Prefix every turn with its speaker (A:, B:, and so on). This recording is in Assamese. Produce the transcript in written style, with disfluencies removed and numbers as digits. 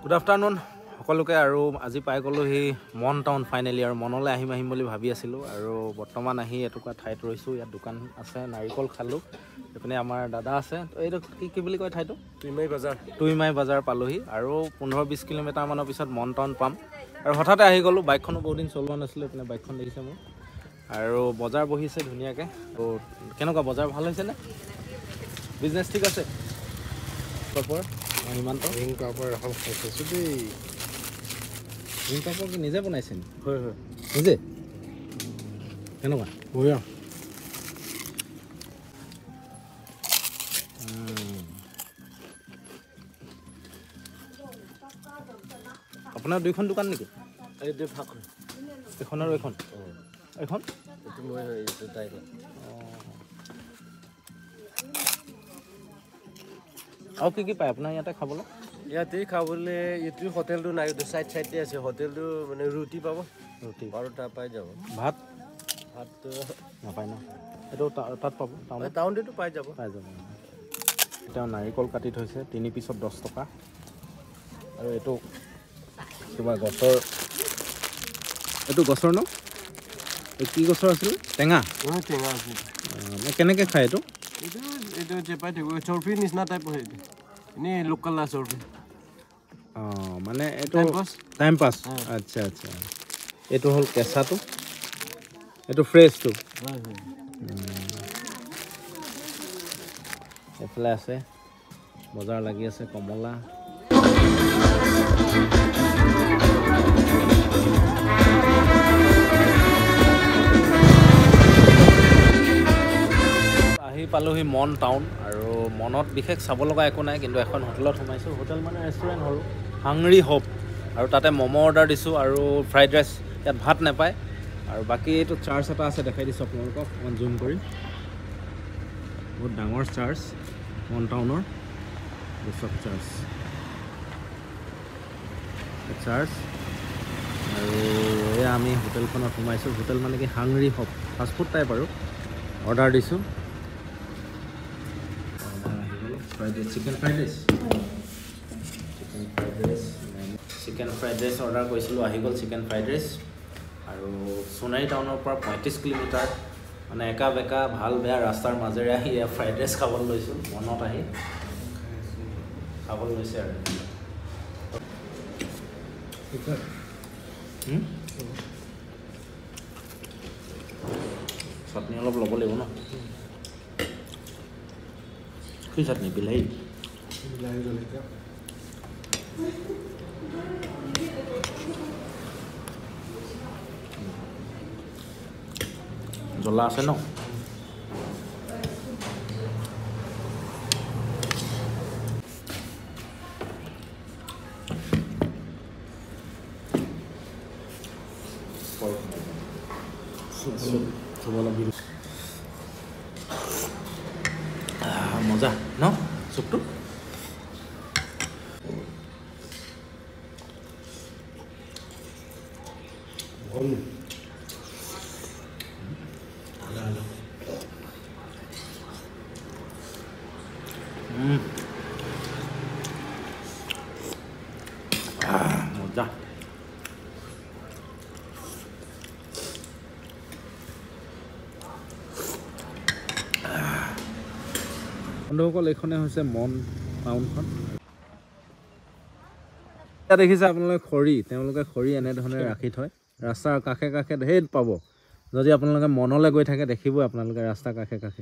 A: গুড আফটাৰনুন সকলোকে আৰু আজি পাই গ'লোঁ সেই মন টাউন ফাইনেলি আৰু মনলৈ আহিম বুলি ভাবি আছিলোঁ আৰু বৰ্তমান আহি এটুকুৰা ঠাইত ৰৈছোঁ ইয়াত দোকান আছে নাৰিকল খালোঁ এইপিনে আমাৰ দাদা আছে তো এইটো কি বুলি কয় ঠাইটো টুইমাই বজাৰ পালোহি আৰু 15-20 কিলোমিটাৰমানৰ পিছত মন টাউন পাম আৰু হঠাতে আহি গ'লোঁ বাইকখনো বহুত দিন চলোৱা নাছিলোঁ এইপিনে বাইকখন দেখিছে মোৰ আৰু বজাৰ বহিছে ধুনীয়াকৈ তো কেনেকুৱা বজাৰ ভাল হৈছেনে বিজনেছ ঠিক আছে কাপোৰ ইমান ৰিং কাপোৰ এখন খাইছোঁ দেই ৰিং কাপোৰ কি নিজে বনাইছে নি হয় হয় নিজে কেনেকুৱা বঢ়িয়া আপোনাৰ দুইখন দোকান নেকি এই দুই ফাঁকখন এখন আৰু এখন এখন আৰু কি পায় আপোনাৰ ইয়াতে খাবলৈ
B: ইয়াতে খাবলৈ এইটো হোটেলটো নাই চাইডে আছে হোটেলটো মানে ৰুটি পাব
A: ৰুটি
B: বাৰটা পাই যাব ভাতটো
A: নাপায় ন এইটো তাত পাব
B: টাউনতেতো পাই যাব
A: এতিয়া নাৰিকল কাটি থৈছে 3 পিছত 10 টকা আৰু এইটো কিবা গছৰ এইটো গছৰ ন এই কি গছৰ আছিলে টেঙা
B: আছে
A: কেনেকৈ খায় এইটো
B: এইটো চেপাই থাকিব চৰ্ফিৰ নিচিনা টাইপৰ সেইটো এনেই লোকেল না চৰ্ফি
A: মানে এইটো টাইম পাছ আচ্ছা আচ্ছা এইটো হ'ল কেঁচাটো এইটো ফ্ৰেছটো এইফালে আছে বজাৰ লাগি আছে কমলা আহি পালোহি মন টাউন আৰু মনত বিশেষ চাব লগা একো নাই কিন্তু এখন হোটেলত সোমাইছোঁ হোটেল মানে ৰেষ্টুৰেণ্ট হ'ল হাংৰি হব আৰু তাতে ম'ম' অৰ্ডাৰ দিছোঁ আৰু ফ্ৰাইড ৰাইচ ইয়াত ভাত নাপায় আৰু বাকী এইটো চাৰ্চ এটা আছে দেখাই দিছোঁ আপোনালোকক অকণমান জুম কৰি বহুত ডাঙৰ চাৰ্চ মন টাউনৰ চব চাৰ্চ আৰু এয়া আমি হোটেলখনত সোমাইছোঁ হোটেল মানে কি হাংৰি হব ফাষ্টফুড টাইপ আৰু অৰ্ডাৰ দিছোঁ চিকেন ফ্ৰাইড ৰাইচ অৰ্ডাৰ কৰিছিলোঁ আহি গ'ল চিকেন ফ্ৰাইড ৰাইচ আৰু সোণাৰী টাউনৰ পৰা 35 কিলোমিটাৰ মানে একা বেকা ভাল বেয়া ৰাস্তাৰ মাজেৰে আহি এয়া ফ্ৰাইড ৰাইচ খাবলৈ লৈছোঁ মনত আহি খাবলৈ লৈছে আৰু চাটনি অলপ ল'ব লাগিব ন কি চাটনি বিলাহী জ্বলা আছে ন মজা ন চুপটো মজা বন্ধুসকল এইখনে হৈছে মন টাউনখন এতিয়া দেখিছে আপোনালোকে খৰি তেওঁলোকে খৰি এনেধৰণে ৰাখি থয় ৰাস্তাৰ কাষে কাষে ধেৰ পাব যদি আপোনালোকে মনলৈ গৈ থাকে দেখিবই আপোনালোকে ৰাস্তাৰ কাষে কাষে